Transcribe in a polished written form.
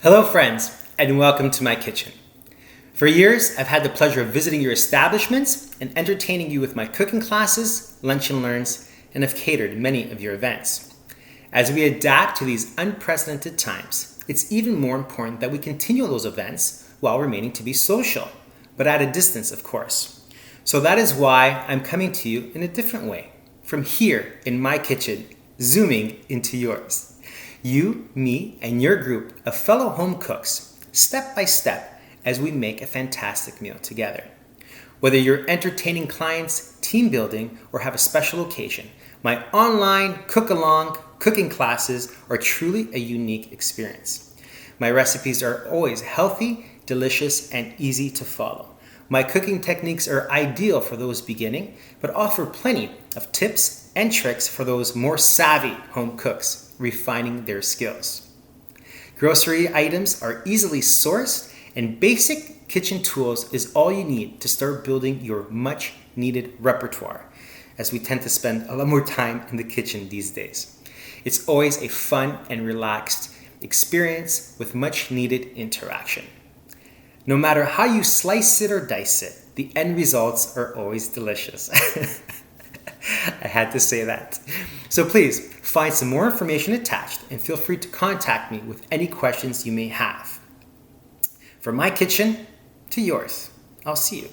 Hello friends, and welcome to my kitchen. For years, I've had the pleasure of visiting your establishments and entertaining you with my cooking classes, lunch and learns, and have catered many of your events. As we adapt to these unprecedented times, it's even more important that we continue those events while remaining to be social, but at a distance, of course. So that is why I'm coming to you in a different way, from here in my kitchen, zooming into yours. You, me, and your group of fellow home cooks, step by step, as we make a fantastic meal together. Whether you're entertaining clients, team building, or have a special occasion, my online cook-along cooking classes are truly a unique experience. My recipes are always healthy, delicious, and easy to follow. My cooking techniques are ideal for those beginning, but offer plenty of tips and tricks for those more savvy home cooks refining their skills. Grocery items are easily sourced, and basic kitchen tools is all you need to start building your much needed repertoire, as we tend to spend a lot more time in the kitchen these days. It's always a fun and relaxed experience with much needed interaction. No matter how you slice it or dice it, the end results are always delicious. I had to say that. So please find some more information attached and feel free to contact me with any questions you may have. From my kitchen to yours, I'll see you.